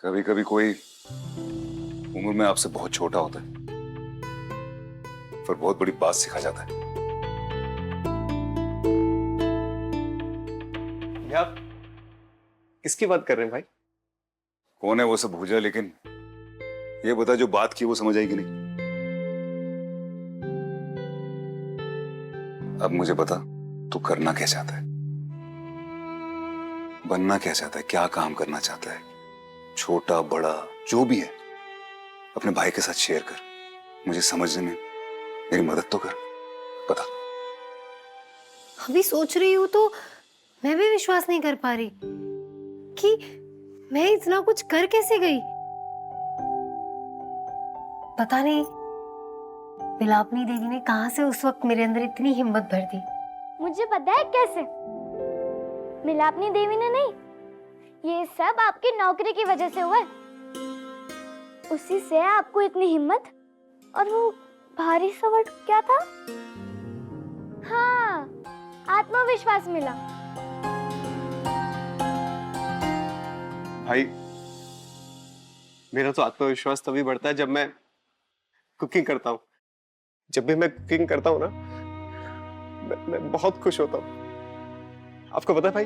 कभी कभी कोई उम्र में आपसे बहुत छोटा होता है, पर बहुत बड़ी बात सिखा जाता है। आप किसकी बात कर रहे हैं भाई? कौन है वो सब भूल जाए, लेकिन ये बता जो बात की वो समझ आई कि नहीं। अब मुझे बता, तू करना क्या चाहता है, बनना क्या चाहता है, क्या काम करना चाहता है, छोटा बड़ा जो भी है अपने भाई के साथ शेयर कर। मुझे समझने में मेरी मदद तो कर, बता। अभी सोच रही हूँ तो मैं भी विश्वास नहीं कर पा रही कि मैं इतना कुछ कर कैसे गई। पता नहीं बिलापनी देवी ने कहां से उस वक्त मेरे अंदर इतनी हिम्मत भर दी। मुझे पता है कैसे। मिलापनी देवी ने नहीं, ये सब आपकी नौकरी की वजह से हुआ है। उसी से आपको इतनी हिम्मत और वो भारी सा वर्ड क्या था? हाँ, आत्मविश्वास मिला। भाई मेरा तो आत्मविश्वास तभी बढ़ता है जब मैं कुकिंग करता हूँ। जब भी मैं कुकिंग करता हूँ ना, मैं बहुत खुश होता हूँ। आपको पता है भाई,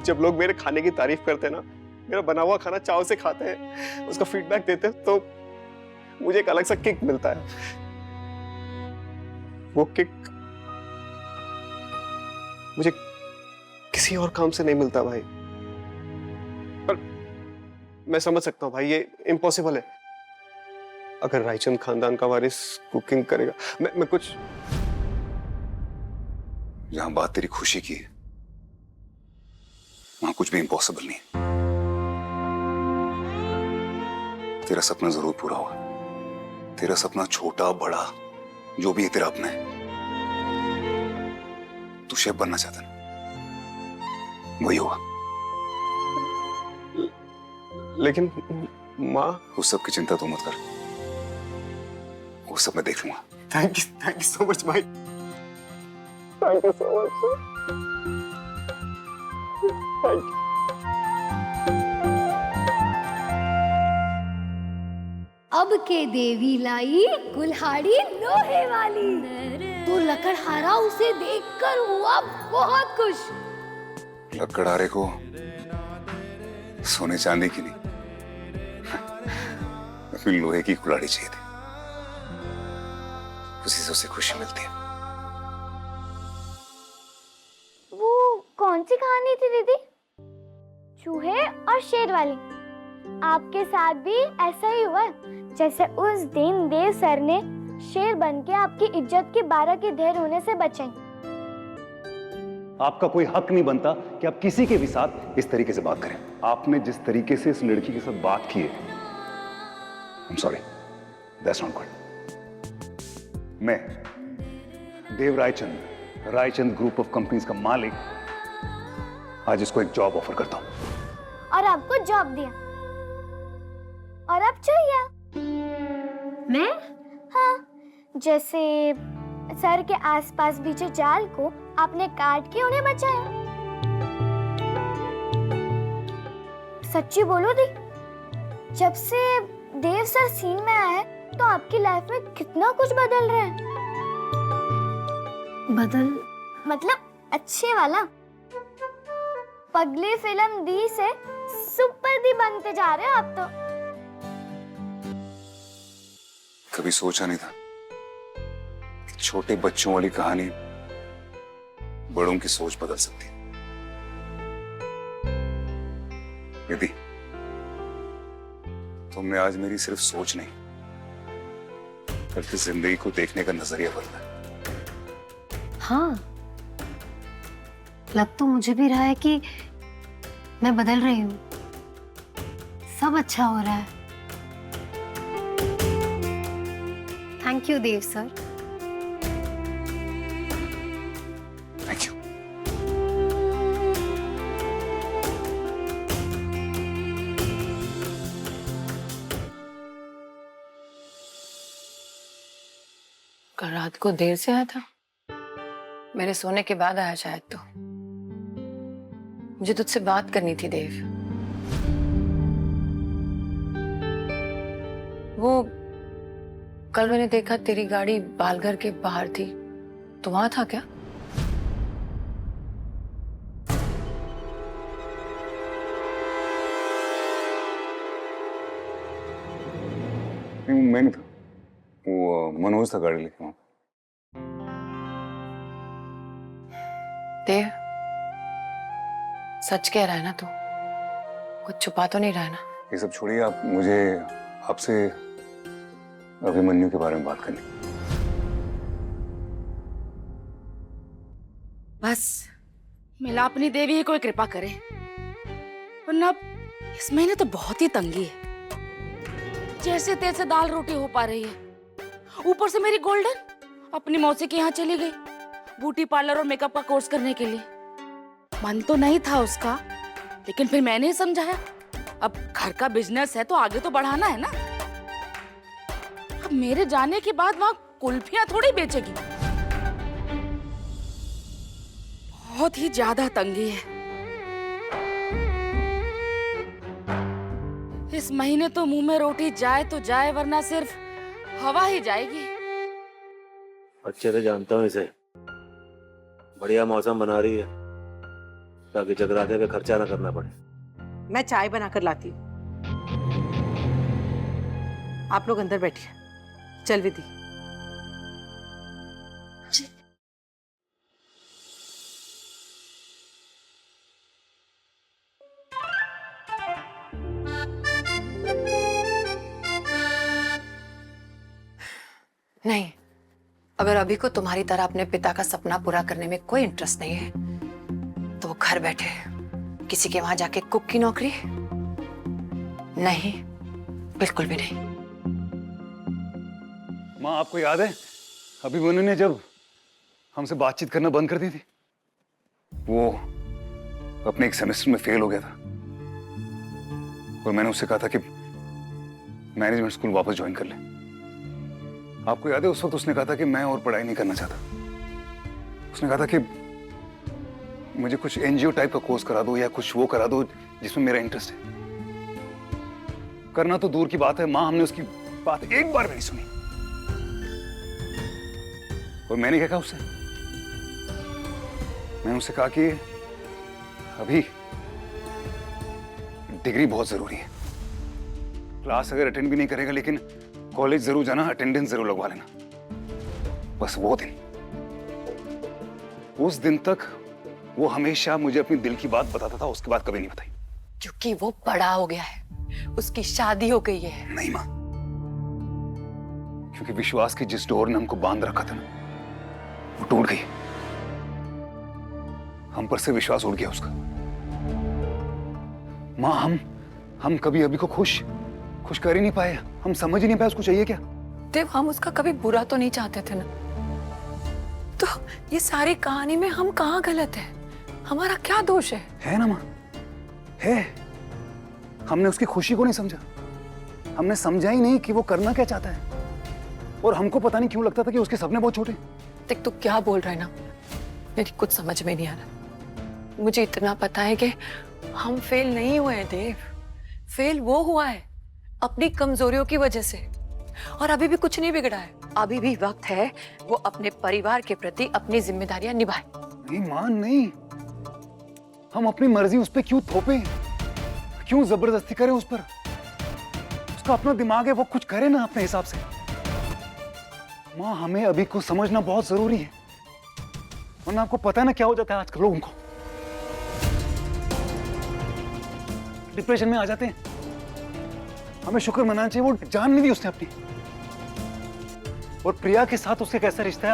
जब लोग मेरे खाने की तारीफ करते हैं ना, मेरा बना हुआ खाना चाव से खाते हैं, उसका फीडबैक देते हैं, तो मुझे एक अलग सा किक मिलता है। वो किक मुझे किसी और काम से नहीं मिलता भाई। पर मैं समझ सकता हूँ भाई, ये इम्पॉसिबल है। अगर रायचंद खानदान का वारिस कुकिंग करेगा, मैं कुछ। जहां बात तेरी खुशी की है, वहां कुछ भी इम्पॉसिबल नहीं है। तेरा सपना जरूर पूरा होगा। तेरा सपना छोटा बड़ा जो भी है, तेरा अपना है। तू शेफ बनना चाहता है, वही होगा। लेकिन माँ। उस सब की चिंता तू मत कर, वो सब मैं देख लूंगा। थैंक यू सो मच भाई। Thank you so much. Thank you. अब के देवी लाई कुल्हाड़ी लोहे वाली, तो लकड़हारा उसे देखकर हुआ बहुत खुश। लकड़हारे को सोने चांदी की नहीं, अपनी लोहे की कुल्हाड़ी चाहिए थी। उसी से उसे खुशी मिलती है। वो कौन सी कहानी थी दीदी? चूहे और शेर वाली। आपके साथ भी ऐसा ही हुआ, जैसे उस दिन देव सर ने शेर बनके आपकी इज्जत की 12 की ढेर होने से बचाई। आपका कोई हक नहीं बनता कि आप किसी के भी साथ इस तरीके से बात करें। आपने जिस तरीके से इस लड़की के साथ बात की है, I'm sorry, that's not good. मैं देव रायचंद ग्रुप ऑफ कंपनीज का मालिक आज इसको एक जॉब ऑफर करता हूं। और आपको जॉब दिया और अब चाहिए मैं? हाँ, जैसे सर के आसपास बिछे जाल को आपने काट के उन्हें बचाया। सच्ची बोलो दी, जब से देव सर सीन में आए हैं तो आपकी लाइफ में कितना कुछ बदल रहा है। बदल मतलब अच्छे वाला। पगली फिल्म दी से सुपर दी बनते जा रहे हो आप तो। कभी सोचा नहीं था कि छोटे बच्चों वाली कहानी बड़ों की सोच बदल सकती है। यदि तुमने आज मेरी सिर्फ सोच नहीं, बल्कि जिंदगी को देखने का नजरिया बदला है। हाँ, लग तो मुझे भी रहा है कि मैं बदल रही हूँ। सब अच्छा हो रहा है। Thank you Dev sir. Thank you. कल रात को देर से आया था, मेरे सोने के बाद आया शायद। तो मुझे तुझसे बात करनी थी देव। वो कल मैंने देखा तेरी गाड़ी बालघर के बाहर थी, तो वहां था क्या? नहीं, मैं नहीं था, वो मनोज था गाड़ी लेके वहां। देव, सच कह रहा है ना तू? कुछ छुपा तो नहीं रहा है ना? ये सब छोड़िए, आप मुझे आपसे अभिमन्यु के बारे में बात करनी। बस मिलापनी देवी ही कोई कृपा करे, वरना इस महीने तो बहुत ही तंगी है। जैसे तैसे दाल रोटी हो पा रही है, ऊपर से मेरी गोल्डन अपनी मौसी के यहाँ चली गई ब्यूटी पार्लर और मेकअप का कोर्स करने के लिए। मन तो नहीं था उसका, लेकिन फिर मैंने ही समझाया, अब घर का बिजनेस है तो आगे तो बढ़ाना है ना। अब मेरे जाने के बाद वहां कुल्फियां थोड़ी बेचेगी। बहुत ही ज्यादा तंगी है। इस महीने तो मुंह में रोटी जाए तो जाए, वरना सिर्फ हवा ही जाएगी। अच्छे से जानता हूँ इसे, बढ़िया मौसम बना रही है ताकि जगराते का खर्चा ना करना पड़े। मैं चाय बनाकर लाती हूँ, आप लोग अंदर बैठिए। चल विधि। नहीं, अगर अभी को तुम्हारी तरह अपने पिता का सपना पूरा करने में कोई इंटरेस्ट नहीं है, तो वो घर बैठे किसी के वहां जाके कुक की नौकरी? नहीं, बिल्कुल भी नहीं। माँ, आपको याद है अभिमन्यु ने जब हमसे बातचीत करना बंद कर दी थी? वो अपने एक सेमेस्टर में फेल हो गया था और मैंने उससे कहा था कि मैनेजमेंट स्कूल वापस ज्वाइन कर ले। आपको याद है उस वक्त उसने कहा था कि मैं और पढ़ाई नहीं करना चाहता। उसने कहा था कि मुझे कुछ एनजीओ टाइप का कोर्स करा दो या कुछ वो करा दो जिसमें मेरा इंटरेस्ट है। करना तो दूर की बात है माँ, हमने उसकी बात एक बार भी नहीं सुनी। और मैंने क्या कहा उससे? मैंने उससे कहा कि अभी डिग्री बहुत जरूरी है। क्लास अगर अटेंड भी नहीं करेगा, लेकिन कॉलेज जरूर जाना, अटेंडेंस जरूर लगवा लेना। बस वो दिन, उस दिन तक वो हमेशा मुझे अपनी दिल की बात बताता था, उसके बाद कभी नहीं बताई। क्योंकि वो बड़ा हो गया है, उसकी शादी हो गई है। नहीं मां, क्योंकि विश्वास की जिस डोर ने हमको बांध रखा था ना, वो टूट गई। हम पर से विश्वास उड़ गया उसका। मां, हम कभी अभी को खुश कर ही नहीं पाए। हम समझ ही नहीं पाए उसको चाहिए क्या। देव, हम उसका कभी बुरा तो नहीं चाहते थे ना, तो ये सारी कहानी में हम कहाँ गलत है? हमारा क्या दोष है? है ना मां, है। हमने उसकी खुशी को नहीं समझा, हमने समझा ही नहीं कि वो करना क्या चाहता है। और हमको पता नहीं क्यों लगता था कि उसके सपने बहुत छोटे। देख, तू क्या बोल रहा है ना, मेरी कुछ समझ में नहीं आ रहा। मुझे इतना पता है कि हम फेल नहीं हुए हैं देव। फेल वो हुआ है अपनी कमजोरियों की वजह से, और अभी भी कुछ नहीं बिगड़ा है। अभी भी वक्त है वो अपने परिवार के प्रति अपनी जिम्मेदारियां निभाए। नहीं मां, नहीं। हम अपनी मर्जी उस पर क्यों थोपे, क्यों जबरदस्ती करें उस पर? उसका अपना दिमाग है, वो कुछ करे ना अपने हिसाब से। मां, हमें अभी को समझना बहुत जरूरी है, वरना आपको पता है ना क्या हो जाता है आजकल लोगों को। डिप्रेशन में आ जाते हैं। हमें शुक्र मनाना चाहिए वो जान नहीं दी उसने अपनी। और प्रिया के साथ उसका कैसा रिश्ता है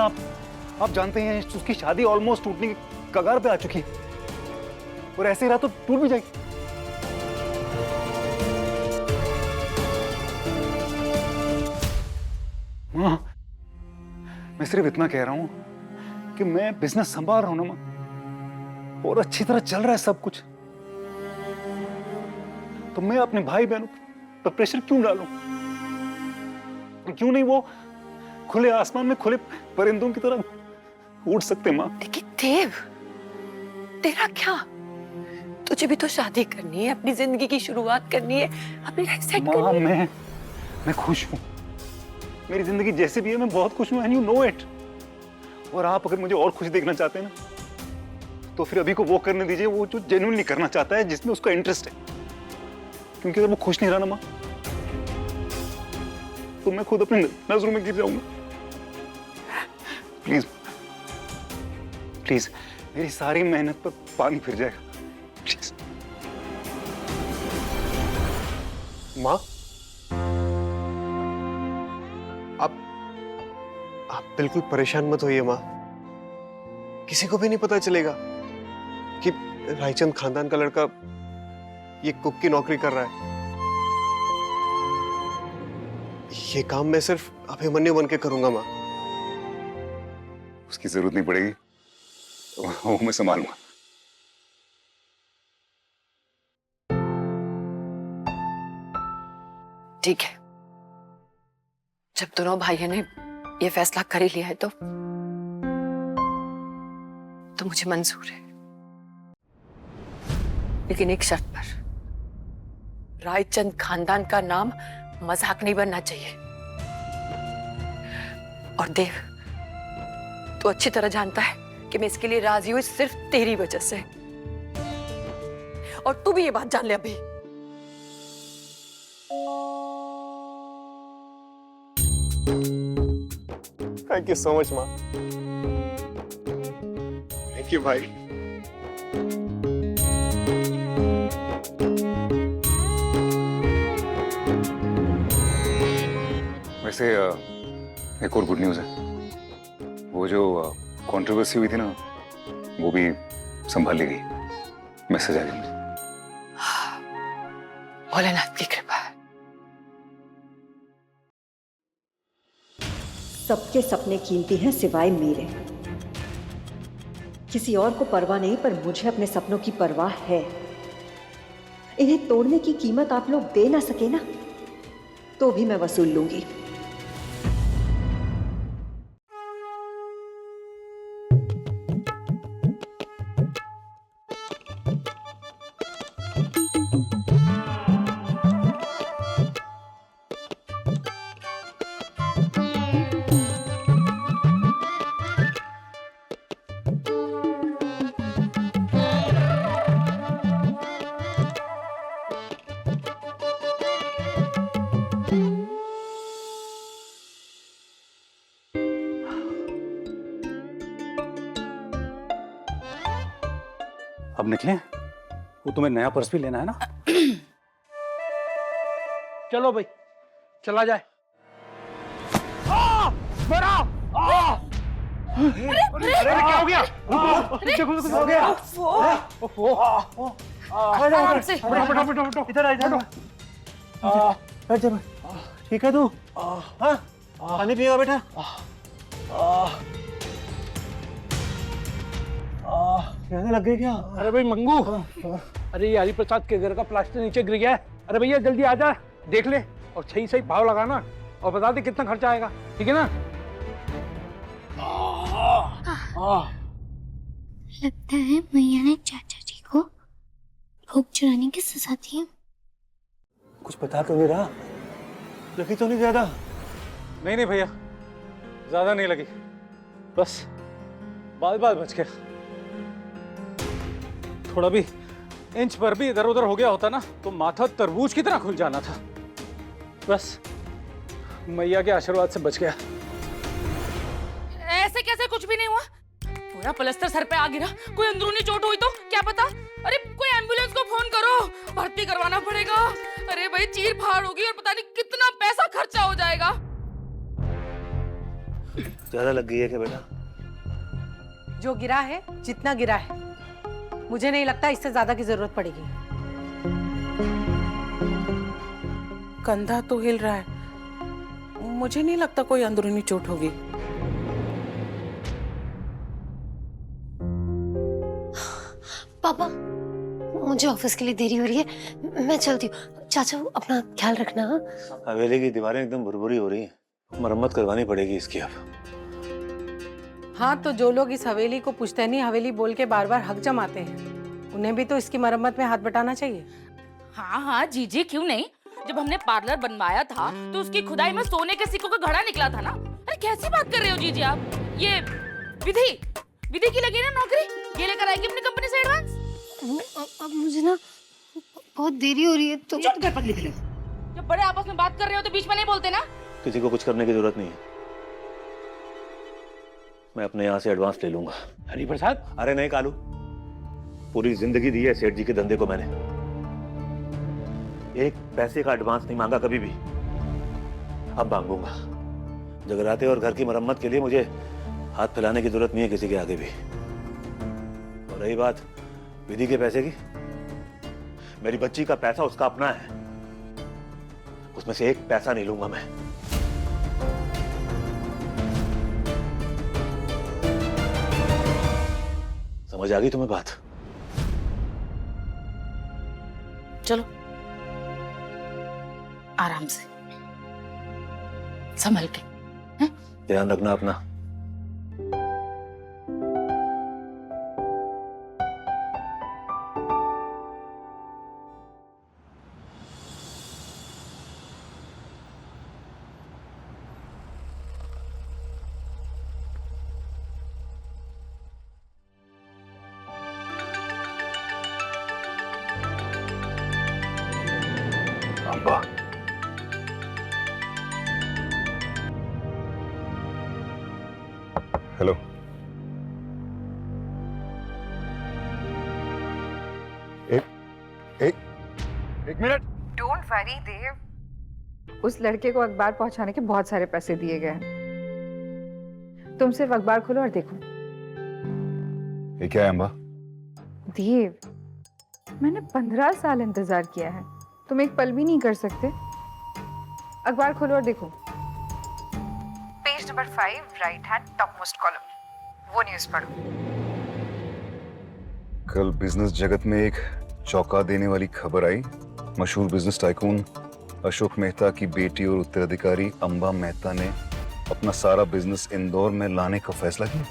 आप जानते हैं। उसकी शादी ऑलमोस्ट टूटने की कगार पे आ चुकी है, और ऐसे ही रहा तो टूट भी जाएगी। मां, मैं सिर्फ इतना कह रहा हूं कि मैं बिजनेस संभाल रहा हूं ना मां, और अच्छी तरह चल रहा है सब कुछ। तो मैं अपने भाई बहनों पर प्रेशर क्यों डालूं? क्यों नहीं वो खुले आसमान में खुले परिंदों की तरह उड़ सकते मां? लेकिन देव, तेरा क्या? तुझे भी तो शादी करनी है, अपनी जिंदगी की शुरुआत करनी है, अपनी लाइफ सेट करनी है। मां, मैं खुश हूं। मेरी जिंदगी जैसे भी है मैं बहुत खुश हूं एंड यू नो इट। और आप अगर मुझे और खुश देखना चाहते हैं ना तो फिर अभी को वो करने दीजिए वो जो जेन्युइनली करना चाहता है, जिसमें उसका इंटरेस्ट है। क्योंकि अगर वो खुश नहीं रहा ना माँ तो मैं खुद अपनी नजरों में गिर जाऊंगा। प्लीज प्लीज, मेरी सारी मेहनत पर पानी फिर जाएगा, प्लीज। माँ, आप बिल्कुल परेशान मत होइए माँ। किसी को भी नहीं पता चलेगा कि रायचंद खानदान का लड़का ये कुक की नौकरी कर रहा है। ये काम मैं सिर्फ अभिमन्यु बन के करूंगा माँ। उसकी जरूरत नहीं पड़ेगी, वो मैं संभालूंगा। ठीक है, जब दोनों भाइयों ने ये फैसला कर ही लिया है तो मुझे मंजूर है, लेकिन एक शर्त पर। रायचंद खानदान का नाम मजाक नहीं बनना चाहिए। और देव, तू अच्छी तरह जानता है कि मैं इसके लिए राजी हुई सिर्फ तेरी वजह से, और तू भी ये बात जान ले अभी। थैंक यू सो मच माँ। थैंक यू भाई। वैसे एक और गुड न्यूज़ है। वो जो कंट्रोवर्सी हुई थी ना वो भी संभाल ली गई। मैसेज आ गया मुझे। भोलेनाथ की कृपा है। सबके सपने कीमती हैं सिवाय मेरे। किसी और को परवाह नहीं, पर मुझे अपने सपनों की परवाह है। इन्हें तोड़ने की कीमत आप लोग दे ना सके ना तो भी मैं वसूल लूंगी। अब निकले? वो तुम्हें नया पर्स भी लेना है ना? चलो भाई, चला जाए। अरे क्या हो गया? देखो कुछ हो गया। आराम से। इधर आ, इधर आ। ठीक है तू? हाँ? पानी पिएगा बेटा? कहने लग गए क्या? अरे भाई मंगू, अरे ये हरिप्रसाद के घर का प्लास्टर नीचे गिर गया है। अरे भैया जल्दी आ जा, देख ले और सही सही भाव लगाना और बता दे कितना खर्चा आएगा, ठीक है ना? लगता है मैया ने चाचा जी को भोग चुराने की सजा दी है। कुछ पता तो नहीं रहा, लगी तो नहीं ज्यादा? नहीं भैया, ज्यादा नहीं लगी, बस बाल बच गया। थोड़ा भी इंच पर भी इधर उधर हो गया होता ना तो माथा तरबूज की तरह खुल जाना था। बस मैया के आशीर्वाद से बच गया। ऐसे कैसे कुछ भी नहीं हुआ? पूरा प्लास्टर सर पे आ गिरा, कोई अंदरूनी चोट हुई तो क्या पता? अरे कोई एम्बुलेंस को फोन करो, भर्ती करवाना पड़ेगा। अरे भाई चीर फाड़ होगी और पता नहीं कितना पैसा खर्चा हो जाएगा। ज्यादा लग गई है क्या बेटा? जो गिरा है, जितना गिरा है, मुझे नहीं लगता इससे ज्यादा की जरूरत पड़ेगी। कंधा तो हिल रहा है, मुझे नहीं लगता कोई अंदरूनी चोट होगी। पापा, मुझे ऑफिस के लिए देरी हो रही है, मैं चलती हूँ। चाचा अपना ख्याल रखना। हाँ? हवेली की दीवारें एकदम भुरभुरी हो रही हैं, मरम्मत करवानी पड़ेगी इसकी अब। हाँ, तो जो लोग इस हवेली को पुश्तैनी हवेली बोल के बार बार हक जमाते हैं, उन्हें भी तो इसकी मरम्मत में हाथ बटाना चाहिए। हाँ हाँ जीजी, क्यों नहीं, जब हमने पार्लर बनवाया था तो उसकी खुदाई में सोने के सिक्कों का घड़ा निकला था ना। अरे कैसी बात कर रहे हो जीजी आप? ये विधि की लगी ना नौकरी, ये लेकर आएगी अपनी कंपनी से एडवांस। अब मुझे ना बहुत देरी हो रही है तो चुप कर पगली फिर। जब बड़े आपस में बात कर रहे हो तो बीच में नहीं बोलते ना। किसी को कुछ करने की जरूरत नहीं है, मैं अपने यहाँ से एडवांस ले लूंगा। हरि प्रसाद, अरे नहीं कालू, पूरी जिंदगी दी है सेठ जी के धंधे को मैंने, एक पैसे का एडवांस नहीं मांगा कभी भी, अब मांगूंगा। जगराते और घर की मरम्मत के लिए मुझे हाथ फैलाने की जरूरत नहीं है किसी के आगे भी। और रही बात विधि के पैसे की, मेरी बच्ची का पैसा उसका अपना है, उसमें से एक पैसा नहीं लूंगा मैं। समझ आ गई तुम्हें बात? चलो आराम से, संभल के। ध्यान रखना अपना। अम्बा, हेलो। एक मिनट। डोंट वरी देव, उस लड़के को अखबार पहुंचाने के बहुत सारे पैसे दिए गए हैं। तुम सिर्फ अखबार खोलो और देखो। ये क्या है अम्बा? देव, मैंने 15 साल इंतजार किया है, तुम एक पल भी नहीं कर सकते? अखबार खोलो और देखो। Page number 5, right hand top most column, वो न्यूज़ पढ़ो। कल बिजनेस जगत में एक चौंका देने वाली खबर आई। मशहूर बिजनेस टाइकून अशोक मेहता की बेटी और उत्तराधिकारी अंबा मेहता ने अपना सारा बिजनेस इंदौर में लाने का फैसला किया।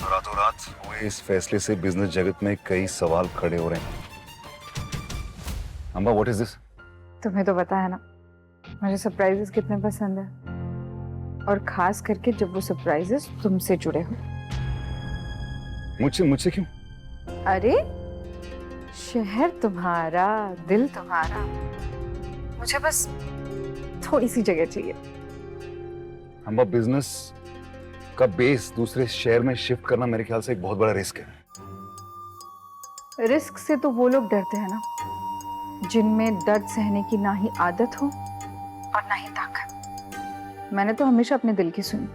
रातों रात हुए इस फैसले से बिजनेस जगत में कई सवाल खड़े हो रहे हैं। Amba, what is this? तुम्हें तो पता है ना मुझे सरप्राइजेस कितने पसंद है, और खास करके जब वो सरप्राइजेस तुमसे जुड़े हो। मुझसे क्यों? अरे शहर तुम्हारा, दिल तुम्हारा, मुझे बस थोड़ी सी जगह चाहिए। अंबा, बिजनेस का बेस दूसरे शहर में शिफ्ट करना मेरे ख्याल से एक बहुत बड़ा रिस्क है। रिस्क से तो वो लोग डरते हैं ना जिनमें दर्द सहने की ना ही आदत हो और ना ही ताकत। मैंने तो हमेशा अपने दिल की सुनी,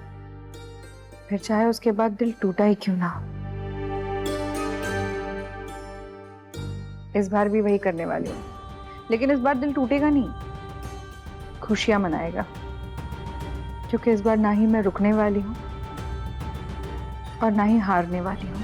फिर चाहे उसके बाद दिल टूटा ही क्यों ना हो। इस बार भी वही करने वाली हूँ, लेकिन इस बार दिल टूटेगा नहीं, खुशियां मनाएगा, क्योंकि इस बार ना ही मैं रुकने वाली हूँ और ना ही हारने वाली हूँ।